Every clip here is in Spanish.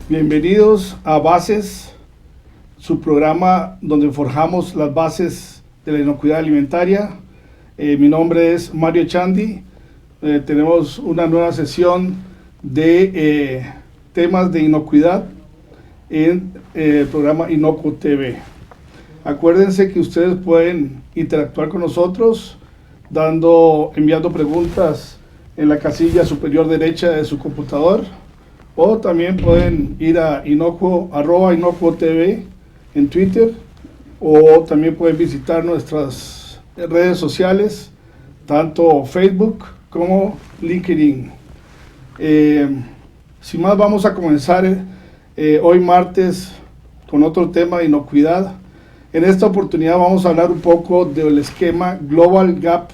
Bienvenidos a Bases, su programa donde forjamos las bases de la inocuidad alimentaria. Mi nombre es Mario Chandi. Tenemos una nueva sesión de temas de inocuidad en el programa Inocuo TV. Acuérdense que ustedes pueden interactuar con nosotros enviando preguntas en la casilla superior derecha de su computador, o también pueden ir a @Inocuo TV en Twitter, o también pueden visitar nuestras redes sociales, tanto Facebook como LinkedIn. Sin más, vamos a comenzar hoy martes con otro tema de inocuidad. En esta oportunidad vamos a hablar un poco del esquema Global GAP,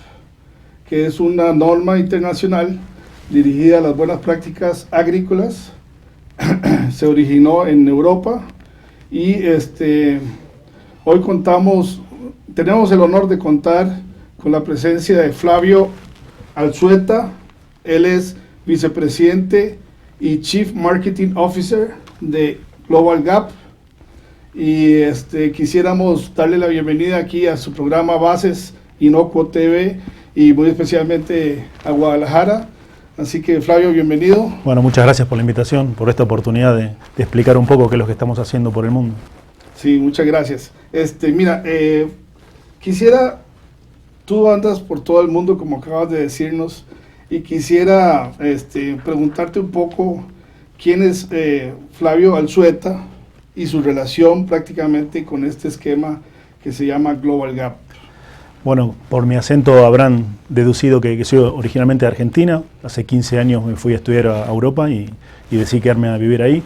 que es una norma internacional dirigida a las buenas prácticas agrícolas. Se originó en Europa y hoy tenemos el honor de contar con la presencia de Flavio Alzueta. Él es vicepresidente y Chief Marketing Officer de Global GAP, y quisiéramos darle la bienvenida aquí a su programa Bases Inocuo TV, y muy especialmente a Guadalajara. Así que, Flavio, bienvenido. Bueno, muchas gracias por la invitación, por esta oportunidad de explicar un poco qué es lo que estamos haciendo por el mundo. Sí, muchas gracias. Mira, tú andas por todo el mundo, como acabas de decirnos, y quisiera preguntarte un poco quién es Flavio Alzueta y su relación prácticamente con este esquema que se llama Global GAP. Bueno, por mi acento habrán deducido que soy originalmente de Argentina. Hace 15 años me fui a estudiar a Europa y decidí quedarme a vivir ahí.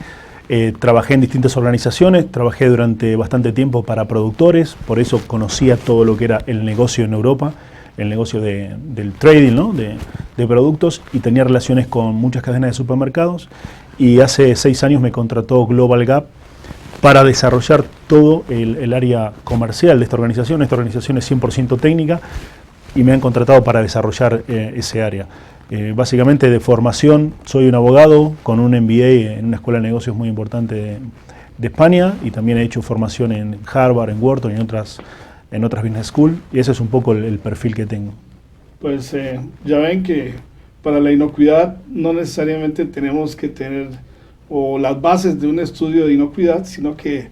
Trabajé en distintas organizaciones, trabajé durante bastante tiempo para productores, por eso conocía todo lo que era el negocio en Europa, el negocio del trading, ¿no? de productos, y tenía relaciones con muchas cadenas de supermercados, y hace 6 años me contrató Global GAP para desarrollar todo el área comercial de esta organización. Esta organización es 100% técnica y me han contratado para desarrollar ese área. Básicamente de formación soy un abogado con un MBA en una escuela de negocios muy importante de España, y también he hecho formación en Harvard, en Wharton y en otras business school, y ese es un poco el perfil que tengo. Pues ya ven que para la inocuidad no necesariamente tenemos que tener las bases de un estudio de inocuidad, sino que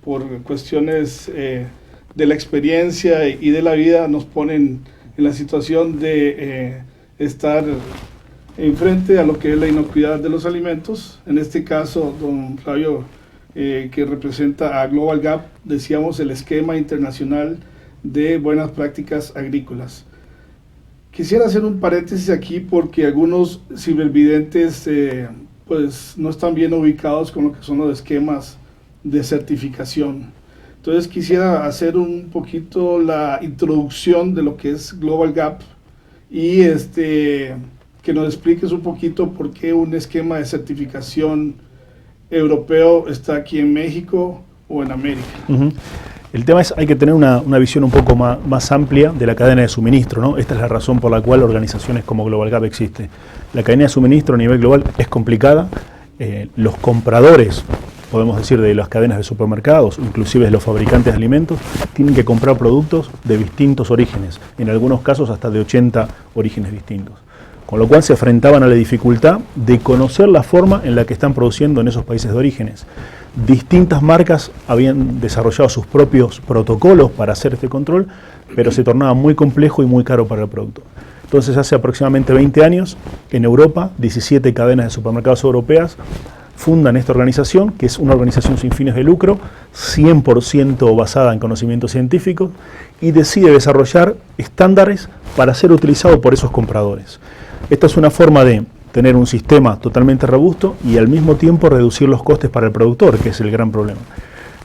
por cuestiones de la experiencia y de la vida nos ponen en la situación de estar enfrente a lo que es la inocuidad de los alimentos. En este caso, don Flavio, que representa a Global GAP, decíamos el esquema internacional de buenas prácticas agrícolas. Quisiera hacer un paréntesis aquí porque algunos cibervidentes pues no están bien ubicados con lo que son los esquemas de certificación. Entonces quisiera hacer un poquito la introducción de lo que es Global GAP, y que nos expliques un poquito por qué un esquema de certificación europeo está aquí en México o en América. El tema es, hay que tener una visión un poco más amplia de la cadena de suministro, ¿no? Esta es la razón por la cual organizaciones como Global GAP existe. La cadena de suministro a nivel global es complicada. Los compradores, podemos decir, de las cadenas de supermercados, inclusive de los fabricantes de alimentos, tienen que comprar productos de distintos orígenes, en algunos casos hasta de 80 orígenes distintos. Con lo cual se enfrentaban a la dificultad de conocer la forma en la que están produciendo en esos países de orígenes. Distintas marcas habían desarrollado sus propios protocolos para hacer este control, pero se tornaba muy complejo y muy caro para el productor. Entonces, hace aproximadamente 20 años, en Europa, 17 cadenas de supermercados europeas fundan esta organización, que es una organización sin fines de lucro, 100% basada en conocimientos científicos, y decide desarrollar estándares para ser utilizado por esos compradores. Esta es una forma de tener un sistema totalmente robusto y al mismo tiempo reducir los costes para el productor, que es el gran problema.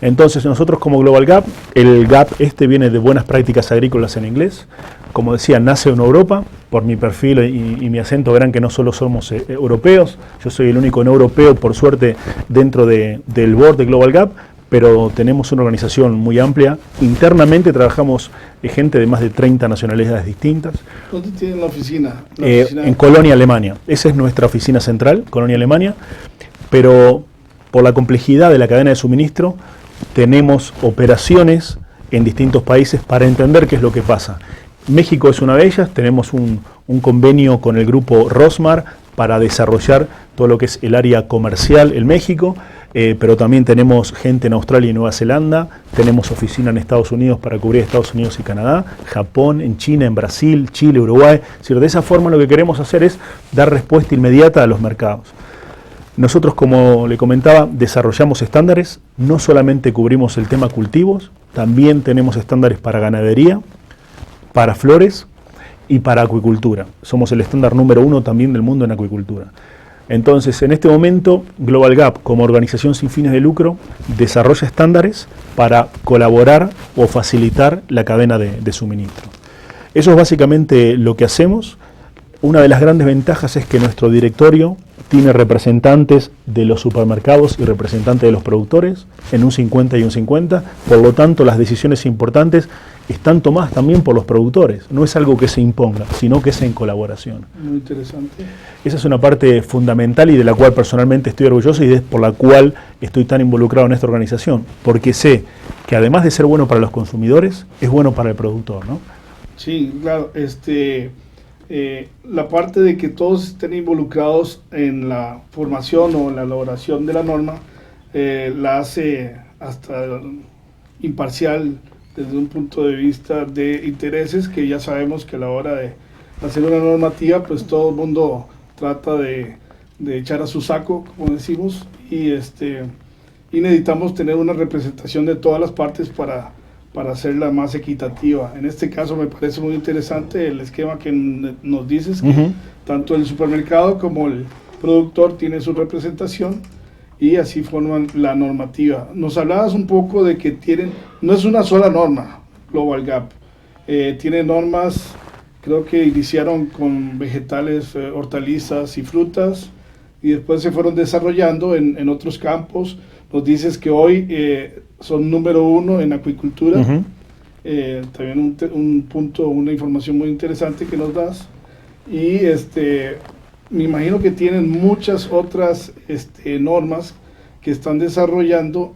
Entonces nosotros como Global GAP, el GAP viene de buenas prácticas agrícolas en inglés. Como decía, nace en Europa. Por mi perfil y mi acento verán que no solo somos europeos, yo soy el único no europeo, por suerte, dentro del board de Global GAP, pero tenemos una organización muy amplia. Internamente trabajamos gente de más de 30 nacionalidades distintas. ¿Dónde tienen la oficina? En Colonia, Alemania. Esa es nuestra oficina central, Colonia, Alemania, pero por la complejidad de la cadena de suministro tenemos operaciones en distintos países para entender qué es lo que pasa. México es una de ellas, tenemos un convenio con el grupo Rosmar para desarrollar todo lo que es el área comercial en México, pero también tenemos gente en Australia y Nueva Zelanda, tenemos oficina en Estados Unidos para cubrir Estados Unidos y Canadá, Japón, en China, en Brasil, Chile, Uruguay. Es decir, de esa forma lo que queremos hacer es dar respuesta inmediata a los mercados. Nosotros, como le comentaba, desarrollamos estándares, no solamente cubrimos el tema cultivos, también tenemos estándares para ganadería, para flores y para acuicultura. Somos el estándar número 1 también del mundo en acuicultura. Entonces, en este momento, Global Gap, como organización sin fines de lucro, desarrolla estándares para colaborar o facilitar la cadena de suministro. Eso es básicamente lo que hacemos. Una de las grandes ventajas es que nuestro directorio tiene representantes de los supermercados y representantes de los productores en un 50 y un 50, por lo tanto las decisiones importantes están tomadas también por los productores, no es algo que se imponga, sino que es en colaboración. Muy interesante. Esa es una parte fundamental y de la cual personalmente estoy orgulloso y es por la cual estoy tan involucrado en esta organización, porque sé que además de ser bueno para los consumidores, es bueno para el productor, ¿no? Sí, claro, la parte de que todos estén involucrados en la formación o en la elaboración de la norma la hace hasta imparcial desde un punto de vista de intereses, que ya sabemos que a la hora de hacer una normativa pues todo el mundo trata de echar a su saco, como decimos, y necesitamos tener una representación de todas las partes para hacerla más equitativa. En este caso me parece muy interesante el esquema que nos dices, que tanto el supermercado como el productor tiene su representación y así forman la normativa. Nos hablabas un poco de que no es una sola norma, Global Gap, tiene normas, creo que iniciaron con vegetales, hortalizas y frutas y después se fueron desarrollando en otros campos. Nos dices que hoy son número 1 en acuicultura. También un punto, una información muy interesante que nos das. Y me imagino que tienen muchas otras normas que están desarrollando.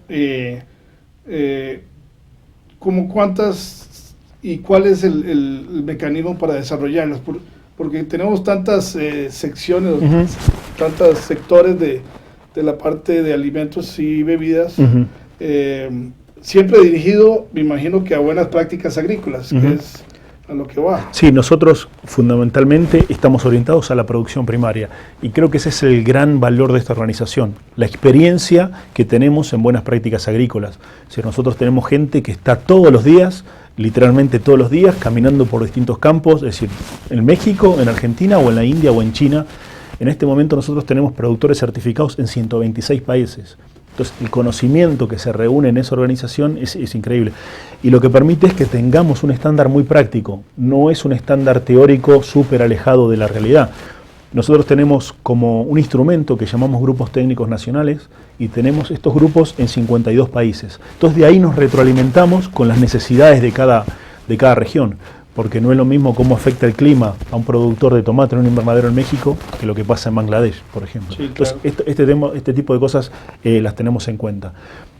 ¿Cómo cuántas y cuál es el mecanismo para desarrollarlas? Porque tenemos tantas secciones, tantos sectores de la parte de alimentos y bebidas, siempre dirigido, me imagino que a buenas prácticas agrícolas, que es a lo que va. Sí, nosotros fundamentalmente estamos orientados a la producción primaria y creo que ese es el gran valor de esta organización, la experiencia que tenemos en buenas prácticas agrícolas. O sea, nosotros tenemos gente que está todos los días, literalmente todos los días, caminando por distintos campos, es decir, en México, en Argentina o en la India o en China. En este momento nosotros tenemos productores certificados en 126 países. Entonces, el conocimiento que se reúne en esa organización es increíble. Y lo que permite es que tengamos un estándar muy práctico. No es un estándar teórico súper alejado de la realidad. Nosotros tenemos como un instrumento que llamamos grupos técnicos nacionales y tenemos estos grupos en 52 países. Entonces, de ahí nos retroalimentamos con las necesidades de cada región. Porque no es lo mismo cómo afecta el clima a un productor de tomate en un invernadero en México que lo que pasa en Bangladesh, por ejemplo. Sí, claro. Entonces, este tipo de cosas las tenemos en cuenta.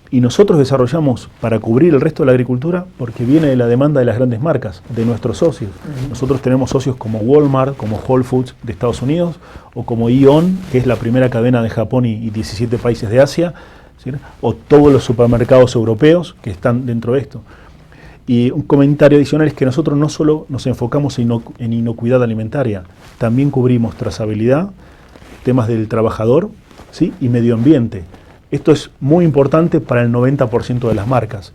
Y nosotros desarrollamos para cubrir el resto de la agricultura porque viene de la demanda de las grandes marcas, de nuestros socios. Nosotros tenemos socios como Walmart, como Whole Foods de Estados Unidos, o como Aeon, que es la primera cadena de Japón y 17 países de Asia, ¿sí? O todos los supermercados europeos que están dentro de esto. Y un comentario adicional es que nosotros no solo nos enfocamos en inocuidad alimentaria, también cubrimos trazabilidad, temas del trabajador, ¿sí? Y medio ambiente. Esto es muy importante para el 90% de las marcas.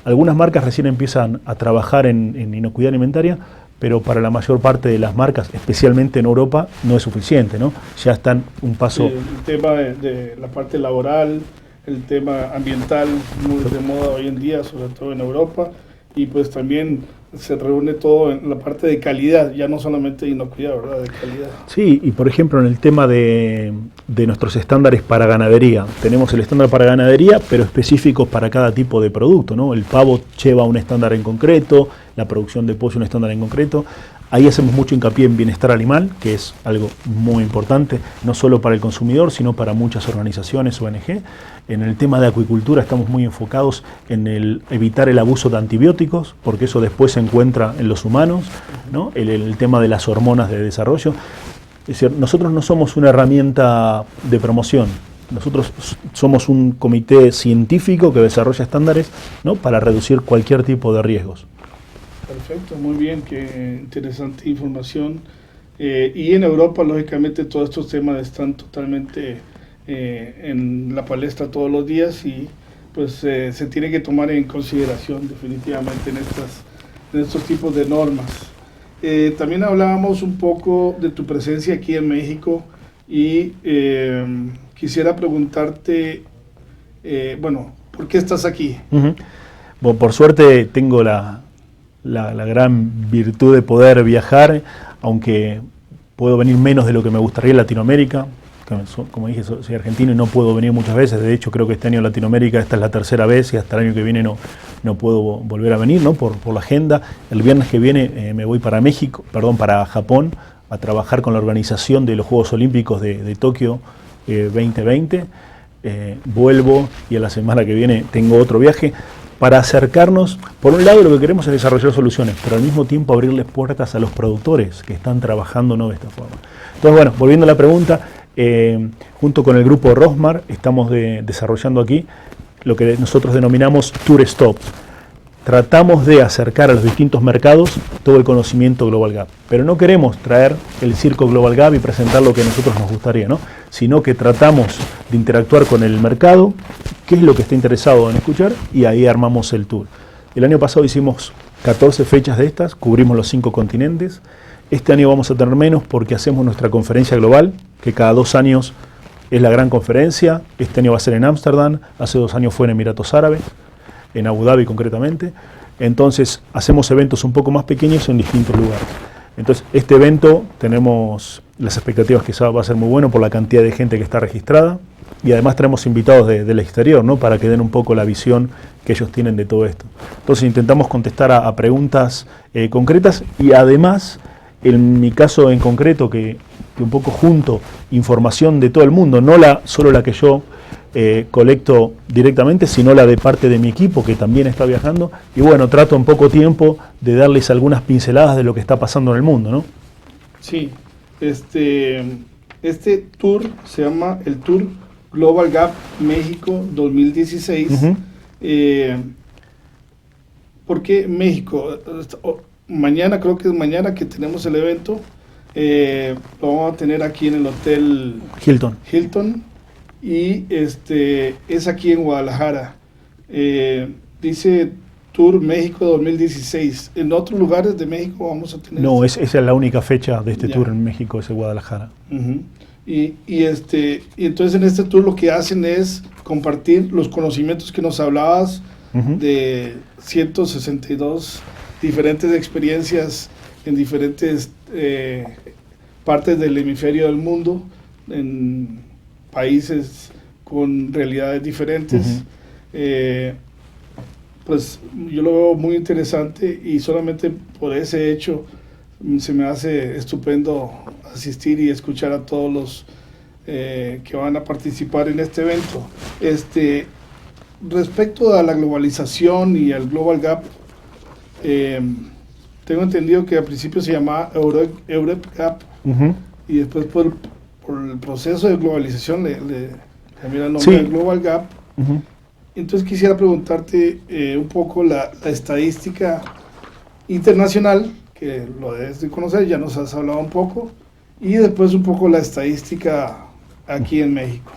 Algunas marcas recién empiezan a trabajar en inocuidad alimentaria, pero para la mayor parte de las marcas, especialmente en Europa, no es suficiente, ¿no? Ya están un paso... Sí, el tema de la parte laboral, el tema ambiental, muy de moda hoy en día, sobre todo en Europa, y pues también se reúne todo en la parte de calidad, ya no solamente de inocuidad, ¿verdad? De calidad. Sí, y por ejemplo en el tema de nuestros estándares para ganadería, tenemos el estándar para ganadería, pero específicos para cada tipo de producto, ¿no? El pavo lleva un estándar en concreto, la producción de pollo un estándar en concreto. Ahí hacemos mucho hincapié en bienestar animal, que es algo muy importante, no solo para el consumidor, sino para muchas organizaciones, ONG. En el tema de acuicultura estamos muy enfocados en evitar el abuso de antibióticos, porque eso después se encuentra en los humanos, ¿no? El tema de las hormonas de desarrollo. Es decir, nosotros no somos una herramienta de promoción, nosotros somos un comité científico que desarrolla estándares, ¿no? Para reducir cualquier tipo de riesgos. Perfecto, muy bien, qué interesante información. Y en Europa, lógicamente, todos estos temas están totalmente en la palestra todos los días y pues se tiene que tomar en consideración definitivamente en estos tipos de normas. También hablábamos un poco de tu presencia aquí en México y quisiera preguntarte, bueno, ¿por qué estás aquí? Bueno, por suerte tengo la gran virtud de poder viajar, aunque puedo venir menos de lo que me gustaría en Latinoamérica. Como dije, soy argentino y no puedo venir muchas veces. De hecho, creo que este año en Latinoamérica esta es la tercera vez y hasta el año que viene no puedo volver a venir, ¿no? Por la agenda. El viernes que viene me voy para para Japón, a trabajar con la organización de los Juegos Olímpicos de Tokio 2020. Vuelvo y a la semana que viene tengo otro viaje, para acercarnos. Por un lado, lo que queremos es desarrollar soluciones, pero al mismo tiempo abrirles puertas a los productores que están trabajando de esta forma. Entonces, bueno, volviendo a la pregunta, junto con el grupo Rosmar estamos desarrollando aquí lo que nosotros denominamos Tour Stop. Tratamos de acercar a los distintos mercados todo el conocimiento Global Gap, pero no queremos traer el circo Global Gap y presentar lo que a nosotros nos gustaría, ¿no? Sino que tratamos de interactuar con el mercado, qué es lo que está interesado en escuchar, y ahí armamos el tour. El año pasado hicimos 14 fechas de estas, cubrimos los 5 continentes. Este año vamos a tener menos porque hacemos nuestra conferencia global, que cada 2 años es la gran conferencia. Este año va a ser en Ámsterdam, hace 2 años fue en Emiratos Árabes, en Abu Dhabi concretamente. Entonces hacemos eventos un poco más pequeños en distintos lugares. Entonces este evento tenemos las expectativas que va a ser muy bueno por la cantidad de gente que está registrada, y además tenemos invitados del exterior, ¿no? Para que den un poco la visión que ellos tienen de todo esto. Entonces intentamos contestar a preguntas concretas, y además, en mi caso en concreto, que un poco junto información de todo el mundo, no solo la que yo colecto directamente, sino la de parte de mi equipo que también está viajando, y bueno, trato en poco tiempo de darles algunas pinceladas de lo que está pasando en el mundo, ¿no? Sí, este tour se llama el Tour Global Gap México 2016. ¿Por qué México? Mañana, creo que es mañana que tenemos el evento. Lo vamos a tener aquí en el Hotel Hilton, y es aquí en Guadalajara. Dice Tour México 2016. ¿En otros lugares de México vamos a tener? No, esa es la única fecha de este tour en México, es en Guadalajara. Y entonces en este tour lo que hacen es compartir los conocimientos que nos hablabas de 162 diferentes experiencias en diferentes partes del hemisferio del mundo, en países con realidades diferentes. Pues yo lo veo muy interesante, y solamente por ese hecho se me hace estupendo asistir y escuchar a todos los que van a participar en este evento. Respecto a la globalización y al Global Gap, tengo entendido que al principio se llamaba Europe Gap, y después por el proceso de globalización le cambió el nombre del Global Gap. Entonces quisiera preguntarte un poco la estadística internacional, que lo debes de conocer, ya nos has hablado un poco, y después un poco la estadística aquí en México.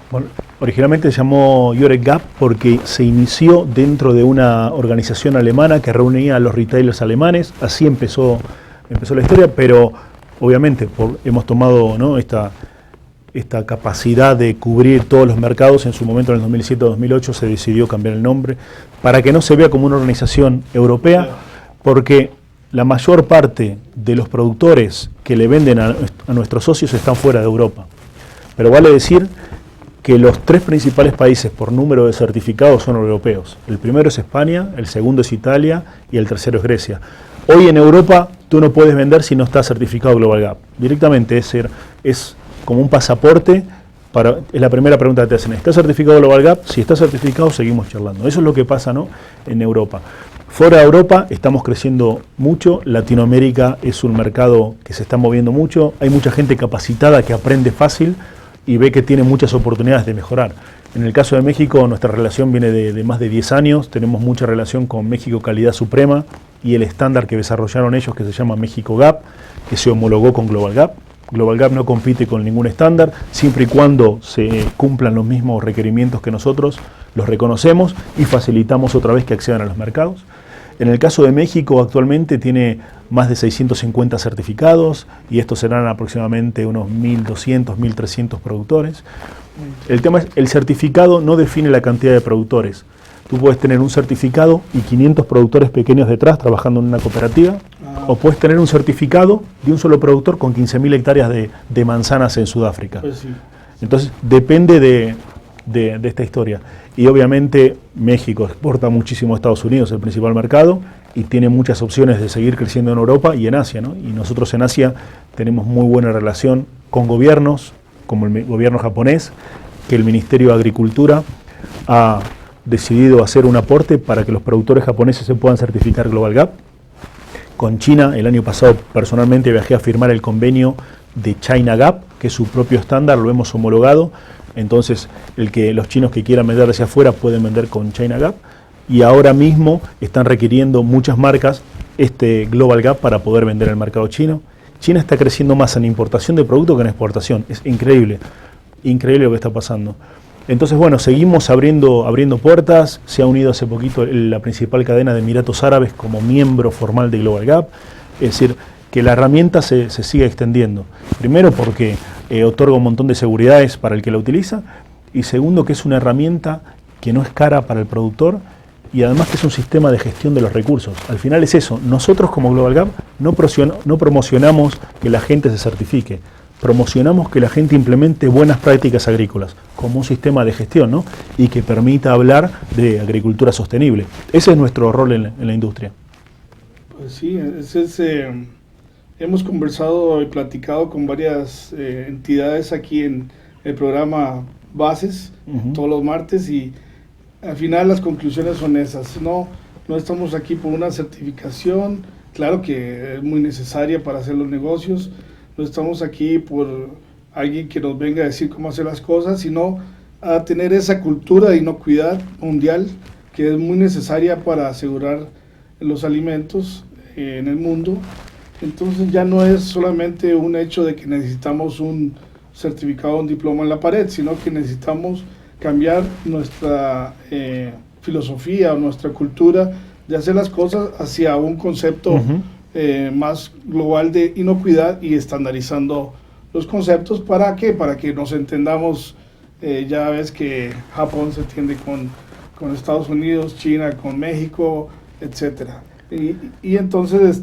Bueno, originalmente se llamó Europe Gap porque se inició dentro de una organización alemana que reunía a los retailers alemanes. Así empezó la historia, pero obviamente hemos tomado, ¿no?, esta capacidad de cubrir todos los mercados. En su momento, en el 2007-2008, se decidió cambiar el nombre para que no se vea como una organización europea, Porque la mayor parte de los productores que le venden a nuestros socios están fuera de Europa. Pero vale decir que los 3 principales países por número de certificados son europeos. El primero es España, el segundo es Italia y el tercero es Grecia. Hoy en Europa tú no puedes vender si no está certificado Global Gap. Directamente es como un pasaporte. Es la primera pregunta que te hacen. ¿Está certificado Global Gap? Si está certificado, seguimos charlando. Eso es lo que pasa, ¿no?, en Europa. Fuera de Europa estamos creciendo mucho. Latinoamérica es un mercado que se está moviendo mucho. Hay mucha gente capacitada que aprende fácil y ve que tiene muchas oportunidades de mejorar. En el caso de México, nuestra relación viene de más de 10 años. Tenemos mucha relación con México Calidad Suprema y el estándar que desarrollaron ellos, que se llama México Gap, que se homologó con Global Gap. Global Gap no compite con ningún estándar, siempre y cuando se cumplan los mismos requerimientos que nosotros, los reconocemos y facilitamos otra vez que accedan a los mercados. En el caso de México, actualmente tiene más de 650 certificados y estos serán aproximadamente unos 1.200, 1.300 productores. El tema es, el certificado no define la cantidad de productores. Tú puedes tener un certificado y 500 productores pequeños detrás trabajando en una cooperativa, o puedes tener un certificado de un solo productor con 15.000 hectáreas de manzanas en Sudáfrica. Pues sí. Entonces, depende de esta historia. Y obviamente México exporta muchísimo a Estados Unidos, el principal mercado, y tiene muchas opciones de seguir creciendo en Europa y en Asia, ¿no? Y nosotros en Asia tenemos muy buena relación con gobiernos, como el gobierno japonés, que el Ministerio de Agricultura ha decidido hacer un aporte para que los productores japoneses se puedan certificar Global Gap. Con China, el año pasado personalmente viajé a firmar el convenio de China Gap, que es su propio estándar, lo hemos homologado. Entonces, los chinos que quieran vender hacia afuera pueden vender con China Gap. Y ahora mismo están requiriendo muchas marcas este Global Gap para poder vender en el mercado chino. China está creciendo más en importación de productos que en exportación. Es increíble, increíble lo que está pasando. Entonces, bueno, seguimos abriendo puertas. Se ha unido hace poquito la principal cadena de Emiratos Árabes como miembro formal de Global Gap. Es decir, que la herramienta se siga extendiendo. Primero porque otorga un montón de seguridades para el que la utiliza, y segundo que es una herramienta que no es cara para el productor y además que es un sistema de gestión de los recursos. Al final es eso. Nosotros como Global Gap no promocionamos que la gente se certifique. Promocionamos que la gente implemente buenas prácticas agrícolas como un sistema de gestión, ¿no?, y que permita hablar de agricultura sostenible. Ese es nuestro rol en la industria. Pues sí, hemos conversado y platicado con varias entidades aquí en el programa Bases, todos los martes, y al final las conclusiones son esas. No estamos aquí por una certificación, claro que es muy necesaria para hacer los negocios. No estamos aquí por alguien que nos venga a decir cómo hacer las cosas, sino a tener esa cultura de inocuidad mundial que es muy necesaria para asegurar los alimentos en el mundo. Entonces ya no es solamente un hecho de que necesitamos un certificado, un diploma en la pared, sino que necesitamos cambiar nuestra filosofía o nuestra cultura de hacer las cosas hacia un concepto más global de inocuidad y estandarizando los conceptos. ¿Para qué? Para que nos entendamos. Ya ves que Japón se entiende con Estados Unidos, China con México, etcétera. Y entonces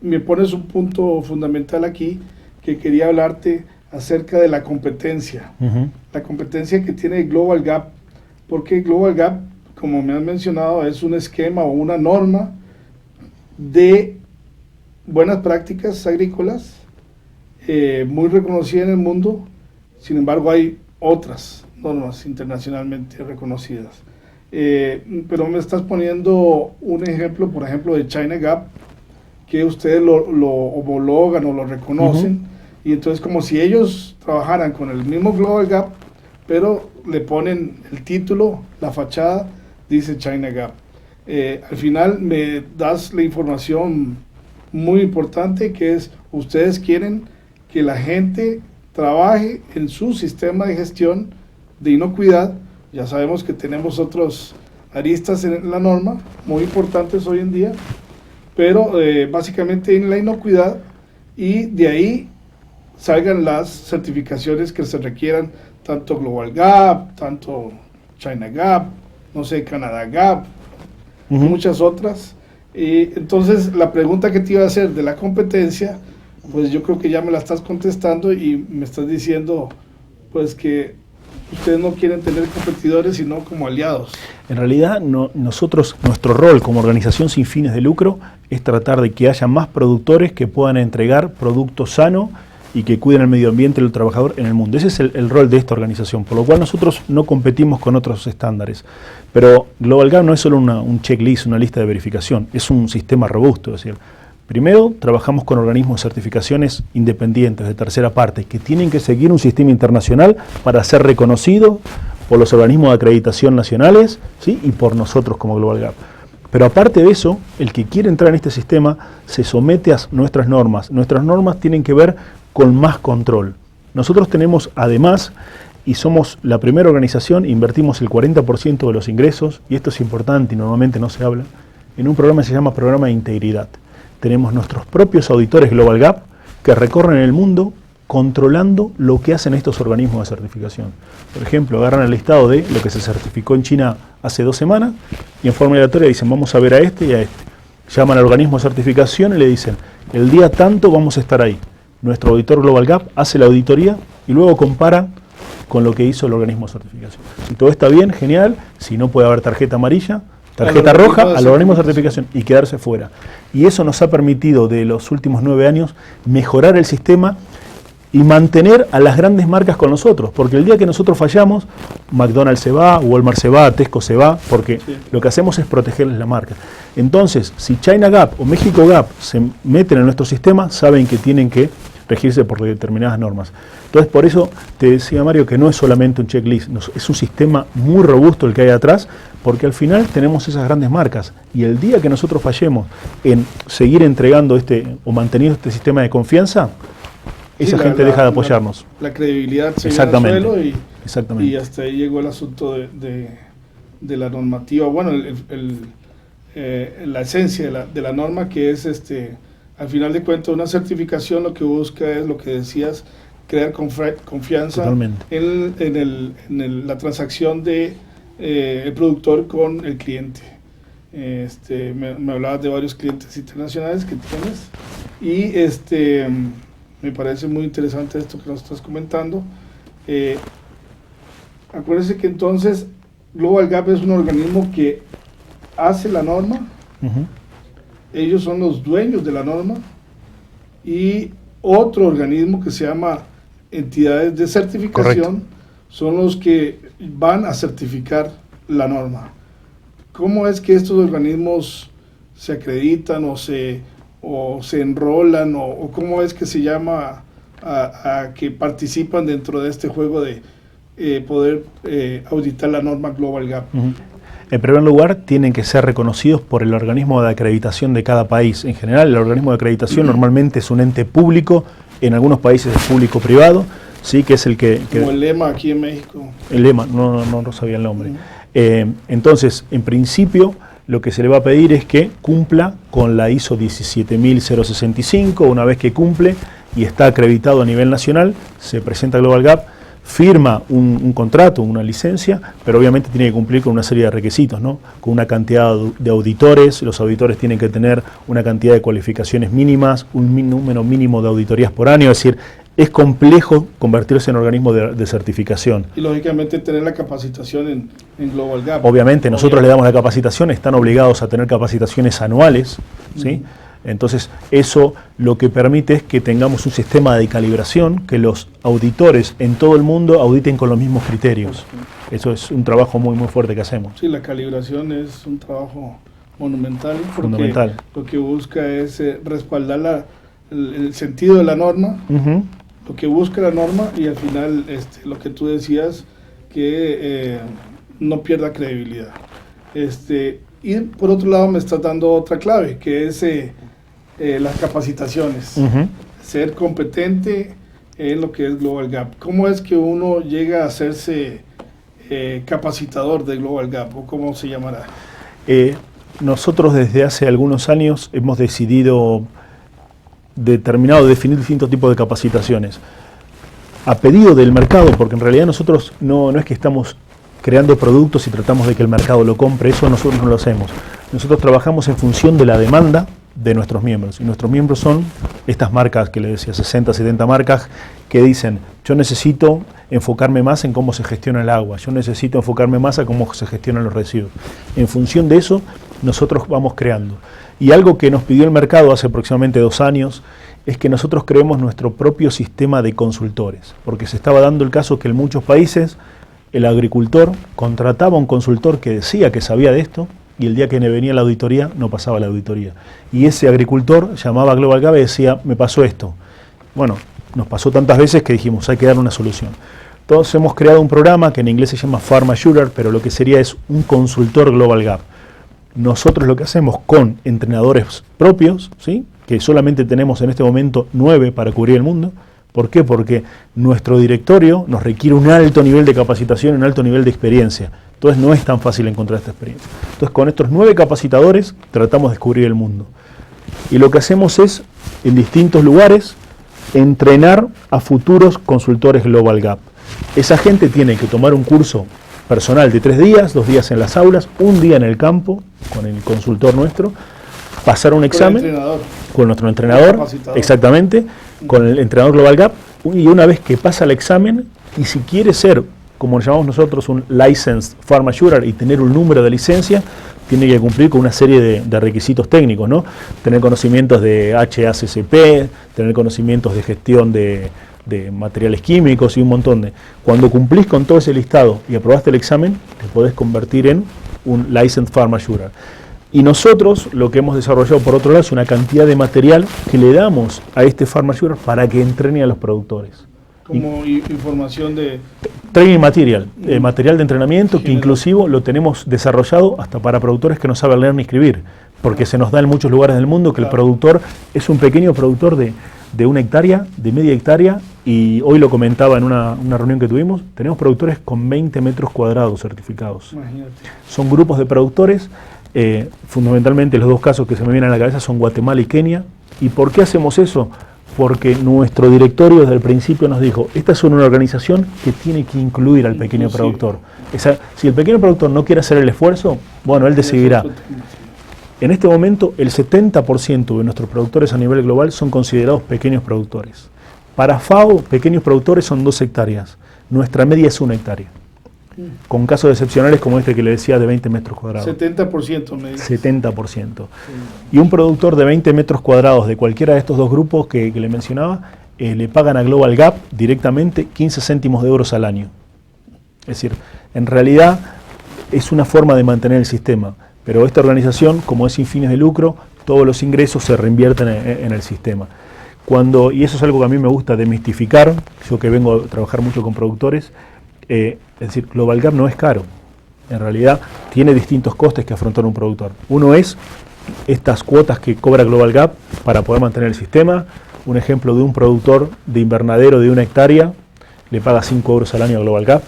me pones un punto fundamental aquí que quería hablarte acerca de la competencia. La competencia que tiene Global Gap, porque Global Gap, como me has mencionado, es un esquema o una norma de buenas prácticas agrícolas, muy reconocida en el mundo. Sin embargo, hay otras normas internacionalmente reconocidas. Pero me estás poniendo un ejemplo, por ejemplo, de China Gap, que ustedes lo homologan o lo reconocen, y entonces como si ellos trabajaran con el mismo Global Gap, pero le ponen el título, la fachada, dice China Gap. Al final me das la información muy importante, que es, ustedes quieren que la gente trabaje en su sistema de gestión de inocuidad. Ya sabemos que tenemos otros aristas en la norma, muy importantes hoy en día, pero básicamente en la inocuidad, y de ahí salgan las certificaciones que se requieran, tanto Global Gap, tanto China Gap, no sé, Canadá Gap, muchas otras. Y entonces la pregunta que te iba a hacer de la competencia, pues yo creo que ya me la estás contestando y me estás diciendo pues que ustedes no quieren tener competidores sino como aliados. En realidad nuestro rol como organización sin fines de lucro es tratar de que haya más productores que puedan entregar productos sanos y que cuiden el medio ambiente y el trabajador en el mundo. Ese es el rol de esta organización, por lo cual nosotros no competimos con otros estándares. Pero Global Gap no es solo un checklist, una lista de verificación, es un sistema robusto. Es decir, primero trabajamos con organismos de certificaciones independientes, de tercera parte, que tienen que seguir un sistema internacional para ser reconocidos por los organismos de acreditación nacionales, ¿sí? Y por nosotros como Global Gap. Pero aparte de eso, el que quiere entrar en este sistema se somete a nuestras normas. Nuestras normas tienen que ver con más control. Nosotros tenemos además, y somos la primera organización, invertimos el 40% de los ingresos, y esto es importante y normalmente no se habla, en un programa que se llama Programa de Integridad. Tenemos nuestros propios auditores Global Gap que recorren el mundo controlando lo que hacen estos organismos de certificación. Por ejemplo, agarran el listado de lo que se certificó en China hace 2 semanas y en forma aleatoria dicen vamos a ver a este y a este. Llaman al organismo de certificación y le dicen el día tanto vamos a estar ahí. Nuestro auditor Global Gap hace la auditoría y luego compara con lo que hizo el organismo de certificación. Si todo está bien, genial. Si no, puede haber tarjeta amarilla, tarjeta roja al organismo de certificación y quedarse fuera. Y eso nos ha permitido de los últimos 9 años mejorar el sistema y mantener a las grandes marcas con nosotros, porque el día que nosotros fallamos, McDonald's se va, Walmart se va, Tesco se va, porque lo que hacemos es protegerles la marca. Entonces, si China Gap o México Gap se meten en nuestro sistema, saben que tienen que regirse por determinadas normas. Entonces, por eso te decía, Mario, que no es solamente un checklist, es un sistema muy robusto el que hay atrás, porque al final tenemos esas grandes marcas, y el día que nosotros fallemos en seguir entregando o manteniendo este sistema de confianza, esa gente deja de apoyarnos. La credibilidad se viene al suelo y hasta ahí llegó el asunto de la normativa, bueno, la esencia de la norma, que es al final de cuentas una certificación lo que busca es lo que decías, crear confianza en la transacción de el productor con el cliente. Me hablabas de varios clientes internacionales que tienes y me parece muy interesante esto que nos estás comentando. Acuérdense que entonces Global Gap es un organismo que hace la norma, ellos son los dueños de la norma, y otro organismo que se llama entidades de certificación. Correcto. Son los que van a certificar la norma. ¿Cómo es que estos organismos se acreditan o se enrolan o cómo es que se llama a que participan dentro de este juego de poder auditar la norma Global Gap? En primer lugar, tienen que ser reconocidos por el organismo de acreditación de cada país. En general, el organismo de acreditación normalmente es un ente público, en algunos países es público-privado, sí, que es el que... Como el lema aquí en México. El lema, no sabía el nombre. Entonces, en principio, lo que se le va a pedir es que cumpla con la ISO 17065. Una vez que cumple y está acreditado a nivel nacional, se presenta a Global Gap, firma un contrato, una licencia, pero obviamente tiene que cumplir con una serie de requisitos, ¿no? Con una cantidad de auditores, los auditores tienen que tener una cantidad de cualificaciones mínimas, un número mínimo de auditorías por año, es decir, es complejo convertirse en organismo de certificación. Y lógicamente tener la capacitación en Global Gap. Obviamente, nosotros le damos la capacitación, están obligados a tener capacitaciones anuales, ¿sí? Entonces, eso lo que permite es que tengamos un sistema de calibración, que los auditores en todo el mundo auditen con los mismos criterios. Eso es un trabajo muy, muy fuerte que hacemos. Sí, la calibración es un trabajo monumental. Fundamental. Lo que busca es respaldar el sentido de la norma, lo que busca la norma y al final lo que tú decías, que no pierda credibilidad. Y por otro lado me estás dando otra clave, que es las capacitaciones, ser competente en lo que es Global Gap. ¿Cómo es que uno llega a hacerse capacitador de Global Gap o cómo se llamará? Nosotros desde hace algunos años hemos determinado definir distintos tipos de capacitaciones a pedido del mercado, porque en realidad nosotros no es que estamos creando productos y tratamos de que el mercado lo compre, eso nosotros no lo hacemos. nosotros trabajamos en función de la demanda de nuestros miembros. Y nuestros miembros son estas marcas que le decía, 60, 70 marcas, que dicen, yo necesito enfocarme más en cómo se gestiona el agua, yo necesito enfocarme más a cómo se gestionan los residuos. En función de eso, nosotros vamos creando. Y algo que nos pidió el mercado hace aproximadamente 2 años, es que nosotros creemos nuestro propio sistema de consultores, porque se estaba dando el caso que en muchos países el agricultor contrataba a un consultor que decía que sabía de esto, y el día que venía la auditoría no pasaba la auditoría. Y ese agricultor llamaba a Global Gap y decía, me pasó esto. Bueno, nos pasó tantas veces que dijimos, hay que dar una solución. Entonces hemos creado un programa que en inglés se llama Farm Assurer, pero lo que sería es un consultor Global Gap. Nosotros lo que hacemos con entrenadores propios, ¿sí?, que solamente tenemos en este momento 9 para cubrir el mundo. ¿Por qué? Porque nuestro directorio nos requiere un alto nivel de capacitación, un alto nivel de experiencia. Entonces no es tan fácil encontrar esta experiencia. Entonces con estos 9 capacitadores tratamos de descubrir el mundo. Y lo que hacemos es, en distintos lugares, entrenar a futuros consultores Global Gap. Esa gente tiene que tomar un curso personal de 3 días, 2 días en las aulas, 1 día en el campo, con el consultor nuestro, pasar un examen con nuestro entrenador, exactamente, con el entrenador Global Gap, y una vez que pasa el examen, y si quiere ser, como le llamamos nosotros, un Licensed Farm Assurer y tener un número de licencia, tiene que cumplir con una serie de requisitos técnicos, ¿no? Tener conocimientos de HACCP, tener conocimientos de gestión de materiales químicos y un montón de... Cuando cumplís con todo ese listado y aprobaste el examen, te podés convertir en un Licensed Farm Assurer. Y nosotros lo que hemos desarrollado por otro lado es una cantidad de material que le damos a este Farm Assurer para que entrene a los productores. Como información de... Training material, material de entrenamiento que inclusive lo tenemos desarrollado hasta para productores que no saben leer ni escribir, porque se nos da en muchos lugares del mundo que el productor es un pequeño productor de 1 hectárea, de media hectárea, y hoy lo comentaba en una reunión que tuvimos, tenemos productores con 20 metros cuadrados certificados. Imagínate. Son grupos de productores, fundamentalmente los 2 casos que se me vienen a la cabeza son Guatemala y Kenia. ¿Y por qué hacemos eso? Porque nuestro directorio desde el principio nos dijo, esta es una organización que tiene que incluir al pequeño productor. Si el pequeño productor no quiere hacer el esfuerzo, bueno, él decidirá. En este momento, el 70% de nuestros productores a nivel global son considerados pequeños productores. Para FAO, pequeños productores son 2 hectáreas. Nuestra media es 1 hectárea. Con casos excepcionales como este que le decía de 20 metros cuadrados. 70% me dice. 70%. Sí. Y un productor de 20 metros cuadrados de cualquiera de estos 2 grupos que le mencionaba, le pagan a Global Gap directamente 15 céntimos de euros al año. Es decir, en realidad es una forma de mantener el sistema, pero esta organización, como es sin fines de lucro, todos los ingresos se reinvierten en el sistema. Y eso es algo que a mí me gusta demistificar, yo que vengo a trabajar mucho con productores, es decir, Global Gap no es caro. En realidad tiene distintos costes que afrontar un productor. Uno es estas cuotas que cobra Global Gap para poder mantener el sistema. Un ejemplo de un productor de invernadero de 1 hectárea le paga 5 euros al año a Global Gap.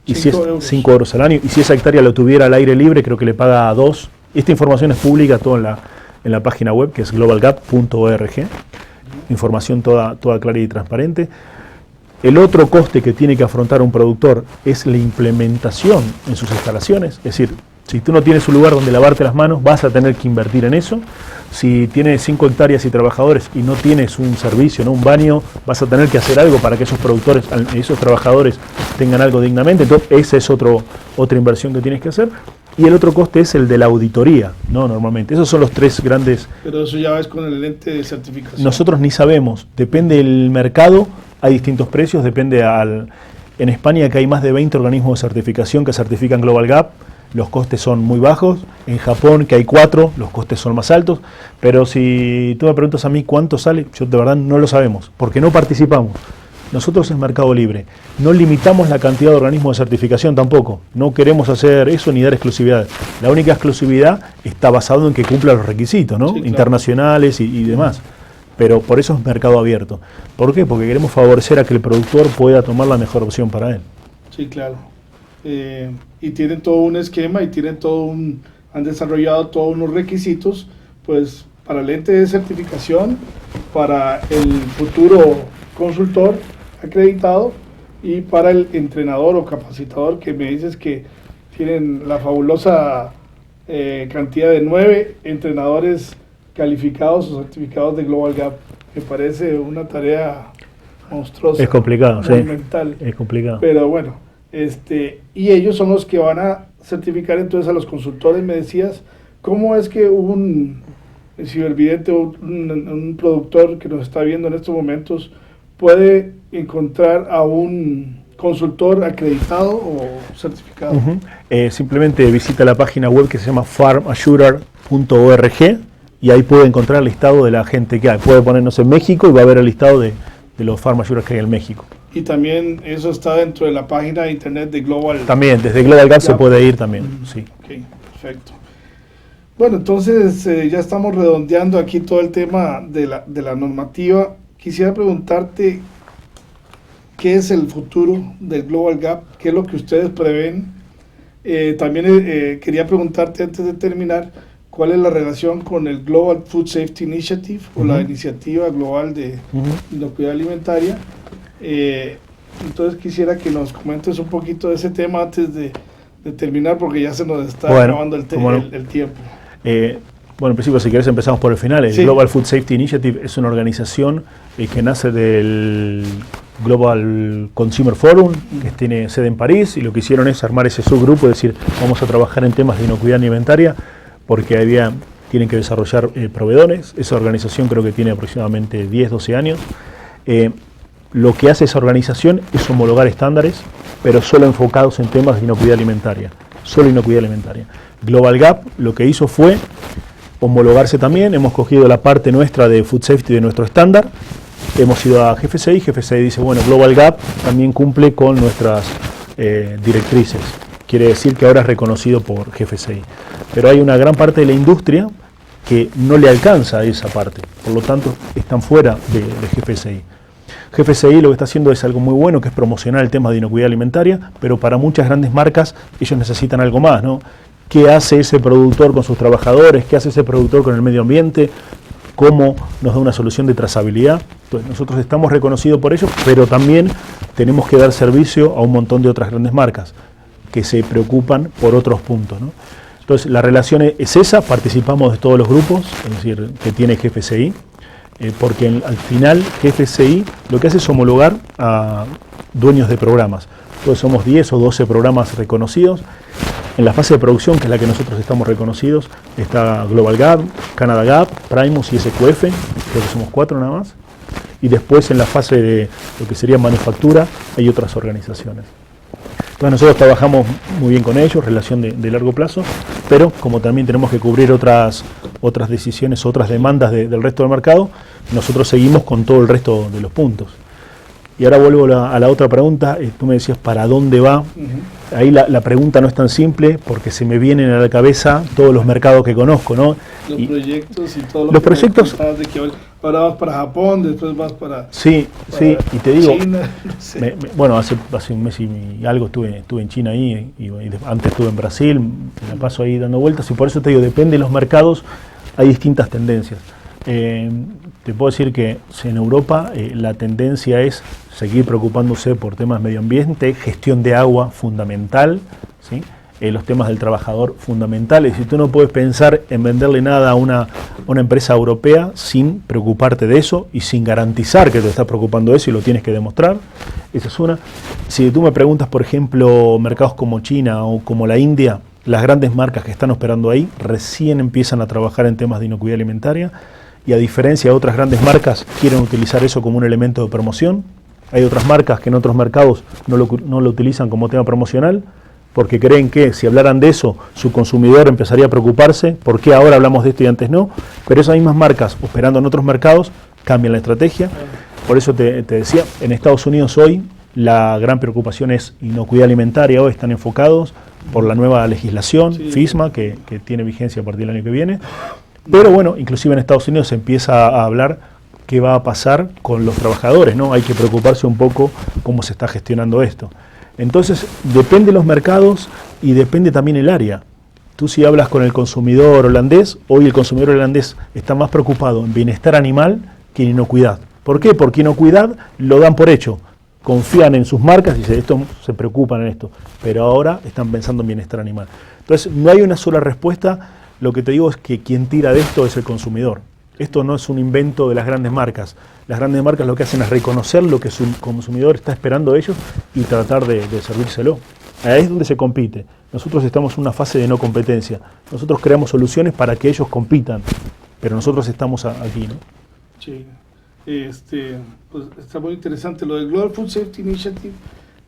Y si es 5 euros al año. Y si esa hectárea lo tuviera al aire libre, creo que le paga 2. Esta información es pública toda en la página web, que es globalgap.org. Información toda clara y transparente. El otro coste que tiene que afrontar un productor es la implementación en sus instalaciones. Es decir, si tú no tienes un lugar donde lavarte las manos, vas a tener que invertir en eso. Si tienes 5 hectáreas y trabajadores y no tienes un servicio, no un baño, vas a tener que hacer algo para que esos trabajadores tengan algo dignamente. Entonces, esa es otra inversión que tienes que hacer. Y el otro coste es el de la auditoría, ¿no? Normalmente. Esos son los 3 grandes... Pero eso ya es con el ente de certificación. Nosotros ni sabemos. Depende del mercado, hay distintos precios, depende En España, que hay más de 20 organismos de certificación que certifican Global Gap, los costes son muy bajos. En Japón, que hay 4, los costes son más altos. Pero si tú me preguntas a mí cuánto sale, yo de verdad no lo sabemos, porque no participamos. Nosotros es mercado libre. No limitamos la cantidad de organismos de certificación tampoco. No queremos hacer eso ni dar exclusividad. La única exclusividad está basada en que cumpla los requisitos, ¿no? Sí, claro. Internacionales y demás. Pero por eso es mercado abierto. ¿Por qué? Porque queremos favorecer a que el productor pueda tomar la mejor opción para él. Sí, claro. Y tienen todo un esquema y tienen han desarrollado todos unos requisitos, pues, para el ente de certificación, para el futuro consultor acreditado y para el entrenador o capacitador, que me dices que tienen la fabulosa cantidad de 9 entrenadores calificados o certificados de Global Gap. Me parece una tarea monstruosa. Es complicado, monumental. Sí. Es complicado. Pero bueno, y ellos son los que van a certificar entonces a los consultores. Me decías, ¿cómo es que un cibervidente o un productor que nos está viendo en estos momentos puede encontrar a un consultor acreditado o certificado? Simplemente visita la página web que se llama farmassurer.org y ahí puede encontrar el listado de la gente que hay. Puede ponernos en México y va a ver el listado de los Farmassurers que hay en México. Y también eso está dentro de la página de internet de Global. También, desde Global Gap se puede ir también, sí. Ok, perfecto. Bueno, entonces ya estamos redondeando aquí todo el tema de la normativa. Quisiera preguntarte, ¿qué es el futuro del Global Gap? ¿Qué es lo que ustedes prevén? También quería preguntarte antes de terminar, ¿cuál es la relación con el Global Food Safety Initiative o la iniciativa global de inocuidad alimentaria? Entonces quisiera que nos comentes un poquito de ese tema antes de terminar, porque ya se nos está acabando el tiempo. Bueno, en principio, si querés empezamos por el final. El Global Food Safety Initiative es una organización que nace del Global Consumer Forum, que tiene sede en París, y lo que hicieron es armar ese subgrupo, es decir, vamos a trabajar en temas de inocuidad alimentaria, porque tienen que desarrollar proveedores. Esa organización creo que tiene aproximadamente 10, 12 años. Lo que hace esa organización es homologar estándares, pero solo enfocados en temas de inocuidad alimentaria. Solo inocuidad alimentaria. Global Gap lo que hizo fue homologarse también. Hemos cogido la parte nuestra de Food Safety de nuestro estándar. Hemos ido a GFCI. GFCI dice, bueno, Global Gap también cumple con nuestras directrices. Quiere decir que ahora es reconocido por GFCI. Pero hay una gran parte de la industria que no le alcanza a esa parte. Por lo tanto, están fuera de GFCI. GFCI lo que está haciendo es algo muy bueno, que es promocionar el tema de inocuidad alimentaria, pero para muchas grandes marcas ellos necesitan algo más, ¿no? ¿Qué hace ese productor con sus trabajadores? ¿Qué hace ese productor con el medio ambiente? ¿Cómo nos da una solución de trazabilidad? Entonces nosotros estamos reconocidos por ello, pero también tenemos que dar servicio a un montón de otras grandes marcas que se preocupan por otros puntos, ¿no? Entonces la relación es esa, participamos de todos los grupos, es decir, que tiene GFCI, porque al final GFCI lo que hace es homologar a dueños de programas. Entonces somos 10 o 12 programas reconocidos. En la fase de producción, que es la que nosotros estamos reconocidos, está Global Gap, Canada Gap, Primus y SQF, creo que somos 4 nada más. Y después en la fase de lo que sería manufactura hay otras organizaciones. Entonces nosotros trabajamos muy bien con ellos, relación de largo plazo, pero como también tenemos que cubrir otras decisiones, otras demandas del resto del mercado, nosotros seguimos con todo el resto de los puntos. Y ahora vuelvo a la otra pregunta, tú me decías ¿para dónde va? Ahí la pregunta no es tan simple porque se me vienen a la cabeza todos los mercados que conozco, ¿no? Los proyectos y todos los proyectos. De que ahora vas para Japón, después vas para sí, y te digo, China, no sé. Bueno, hace un mes y algo estuve en China ahí, y antes estuve en Brasil, me la paso ahí dando vueltas, y por eso te digo, depende de los mercados, hay distintas tendencias. Te puedo decir que en Europa la tendencia es seguir preocupándose por temas de medio ambiente, gestión de agua fundamental, ¿sí? Los temas del trabajador fundamentales. Si tú no puedes pensar en venderle nada a una empresa europea sin preocuparte de eso y sin garantizar que te está preocupando eso y lo tienes que demostrar, esa es una. Si tú me preguntas, por ejemplo, mercados como China o como la India, las grandes marcas que están operando ahí recién empiezan a trabajar en temas de inocuidad alimentaria. Y a diferencia de otras grandes marcas, quieren utilizar eso como un elemento de promoción. Hay otras marcas que en otros mercados no lo utilizan como tema promocional, porque creen que si hablaran de eso, su consumidor empezaría a preocuparse, ¿por qué ahora hablamos de esto y antes no? Pero esas mismas marcas, operando en otros mercados, cambian la estrategia. Por eso te decía, en Estados Unidos hoy la gran preocupación es inocuidad alimentaria. Hoy están enfocados por la nueva legislación, FISMA, que tiene vigencia a partir del año que viene. Pero bueno, inclusive en Estados Unidos se empieza a hablar qué va a pasar con los trabajadores, ¿no? Hay que preocuparse un poco cómo se está gestionando esto. Entonces, depende de los mercados y depende también el área. Tú si hablas con el consumidor holandés, hoy el consumidor holandés está más preocupado en bienestar animal que en inocuidad. ¿Por qué? Porque inocuidad lo dan por hecho. Confían en sus marcas y dicen, se preocupan en esto. Pero ahora están pensando en bienestar animal. Entonces, no hay una sola respuesta. Lo que te digo es que quien tira de esto es el consumidor. Esto no es un invento de las grandes marcas. Las grandes marcas lo que hacen es reconocer lo que su consumidor está esperando de ellos y tratar de servírselo. Ahí es donde se compite. Nosotros estamos en una fase de no competencia. Nosotros creamos soluciones para que ellos compitan, pero nosotros estamos aquí, ¿no? Sí, pues está muy interesante. Lo del Global Food Safety Initiative,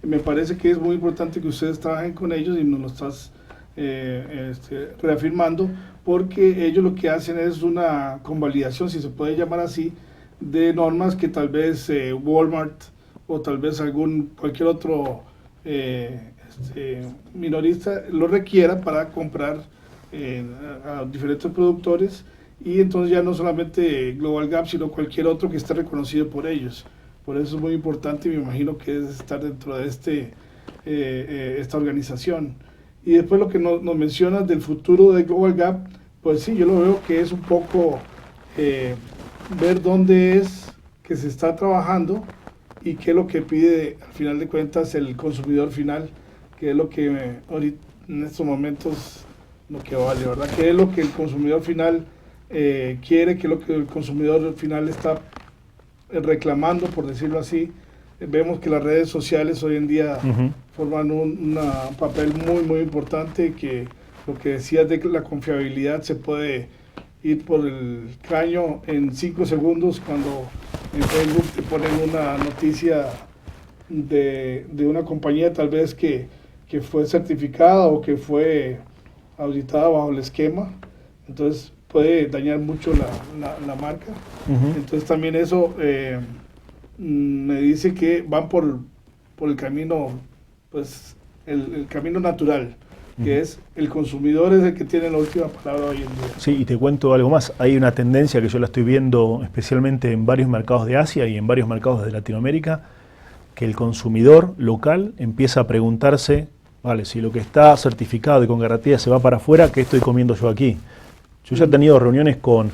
me parece que es muy importante que ustedes trabajen con ellos y nos lo estás reafirmando, porque ellos lo que hacen es una convalidación, si se puede llamar así, de normas que tal vez Walmart o tal vez cualquier otro minorista lo requiera para comprar a diferentes productores, y entonces ya no solamente Global Gap, sino cualquier otro que esté reconocido por ellos. Por eso es muy importante, y me imagino que es estar dentro de esta organización. Y después lo que nos mencionas del futuro de Global Gap, pues sí, yo lo veo que es un poco ver dónde es que se está trabajando y qué es lo que pide al final de cuentas el consumidor final, que es lo que ahorita en estos momentos lo que vale, ¿verdad? ¿Qué es lo que el consumidor final quiere? ¿Qué es lo que el consumidor final está reclamando, por decirlo así? Vemos que las redes sociales hoy en día forman un papel muy, muy importante, que lo que decías de que la confiabilidad se puede ir por el caño en 5 segundos cuando en Facebook te ponen una noticia de una compañía tal vez que fue certificada o que fue auditada bajo el esquema. Entonces puede dañar mucho la marca. Entonces también eso me dice que van por el camino, pues el camino natural, que es el consumidor es el que tiene la última palabra hoy en día. Sí, y te cuento algo más. Hay una tendencia que yo la estoy viendo especialmente en varios mercados de Asia y en varios mercados de Latinoamérica, que el consumidor local empieza a preguntarse, vale, si lo que está certificado y con garantía se va para afuera, ¿qué estoy comiendo yo aquí? Yo ya he tenido reuniones con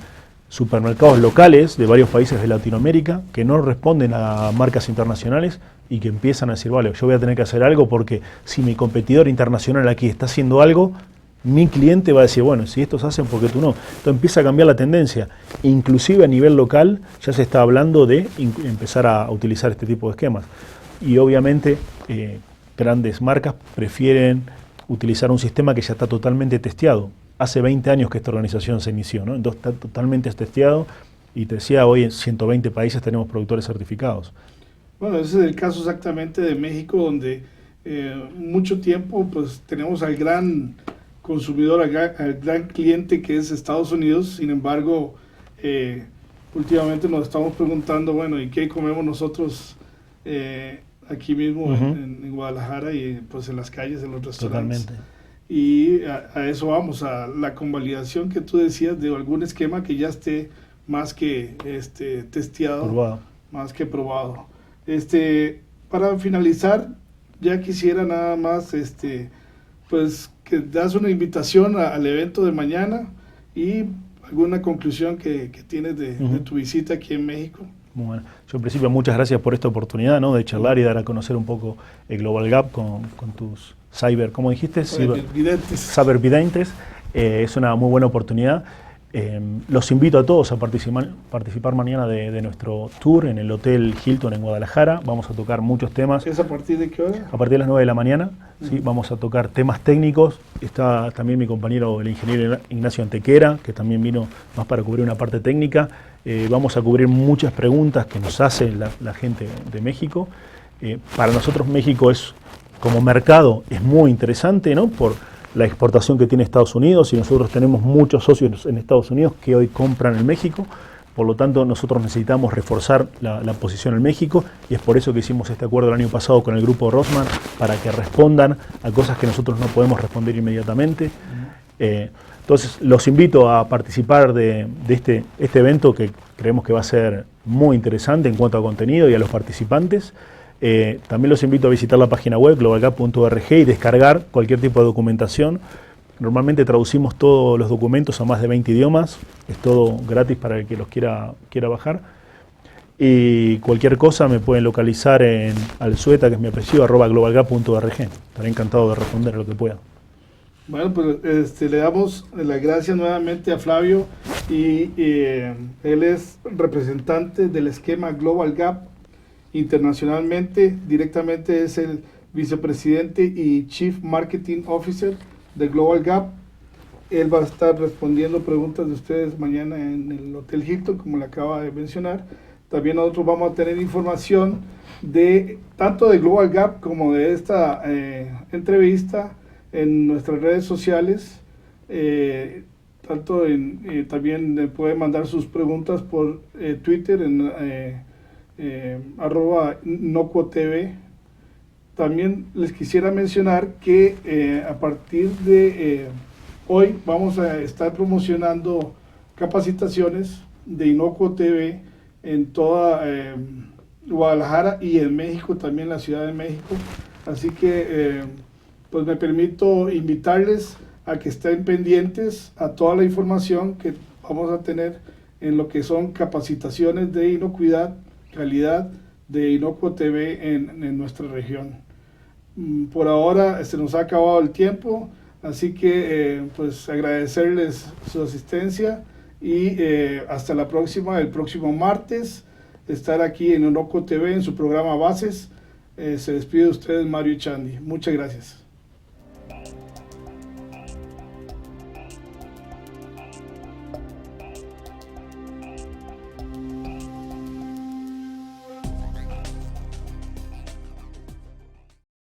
supermercados locales de varios países de Latinoamérica que no responden a marcas internacionales y que empiezan a decir, vale, yo voy a tener que hacer algo porque si mi competidor internacional aquí está haciendo algo, mi cliente va a decir, bueno, si estos hacen, ¿por qué tú no? Entonces empieza a cambiar la tendencia. Inclusive a nivel local ya se está hablando de empezar a utilizar este tipo de esquemas. Y obviamente grandes marcas prefieren utilizar un sistema que ya está totalmente testeado. Hace 20 años que esta organización se inició, ¿no? Entonces está totalmente testeado, y te decía, hoy en 120 países tenemos productores certificados. Bueno, ese es el caso exactamente de México, donde mucho tiempo pues tenemos al gran consumidor, al gran cliente que es Estados Unidos. Sin embargo, últimamente nos estamos preguntando, bueno, ¿y qué comemos nosotros aquí mismo en Guadalajara y pues en las calles, en los restaurantes? Totalmente. Y a eso vamos, a la convalidación que tú decías de algún esquema que ya esté más que testeado, probado. más que probado. Para finalizar, ya quisiera nada más pues que das una invitación al evento de mañana y alguna conclusión que tienes de tu visita aquí en México. Bueno, yo en principio muchas gracias por esta oportunidad, ¿no?, de charlar y dar a conocer un poco el Global Gap con tus ¿cómo dijiste? Cybervidentes. Es una muy buena oportunidad. Los invito a todos a participar mañana de nuestro tour en el Hotel Hilton en Guadalajara. Vamos a tocar muchos temas. ¿Es a partir de qué hora? A partir de las 9 de la mañana. ¿Sí? Vamos a tocar temas técnicos. Está también mi compañero, el ingeniero Ignacio Antequera, que también vino más para cubrir una parte técnica. Vamos a cubrir muchas preguntas que nos hace la gente de México. Para nosotros México como mercado es muy interesante, ¿no?, por la exportación que tiene Estados Unidos, y nosotros tenemos muchos socios en Estados Unidos que hoy compran en México. Por lo tanto, nosotros necesitamos reforzar la posición en México, y es por eso que hicimos este acuerdo el año pasado con el grupo Rossmann, para que respondan a cosas que nosotros no podemos responder inmediatamente. Entonces, los invito a participar de este evento, que creemos que va a ser muy interesante en cuanto a contenido y a los participantes. También los invito a visitar la página web globalgap.org y descargar cualquier tipo de documentación. Normalmente traducimos todos los documentos a más de 20 idiomas. Es todo gratis para el que los quiera bajar. Y cualquier cosa me pueden localizar en Alzueta, que es mi apellido, @globalgap.org. Estaré encantado de responder lo que pueda. Bueno, pues le damos las gracias nuevamente a Flavio y él es representante del esquema Global Gap internacionalmente, directamente es el vicepresidente y Chief Marketing Officer de Global Gap. Él va a estar respondiendo preguntas de ustedes mañana en el Hotel Hilton, como le acaba de mencionar. También nosotros vamos a tener información de tanto de Global Gap como de esta entrevista en nuestras redes sociales. También puede mandar sus preguntas por Twitter en @InnocuoTV. También les quisiera mencionar que a partir de hoy vamos a estar promocionando capacitaciones de Innocuo TV en toda Guadalajara y en México, también la Ciudad de México. Así que pues me permito invitarles a que estén pendientes a toda la información que vamos a tener en lo que son capacitaciones de inocuidad, calidad de Innocuo TV en nuestra región. Por ahora se nos ha acabado el tiempo, así que pues agradecerles su asistencia y hasta la próxima, el próximo martes, estar aquí en Innocuo TV en su programa Bases. Se despide de ustedes Mario Echandi. Muchas gracias.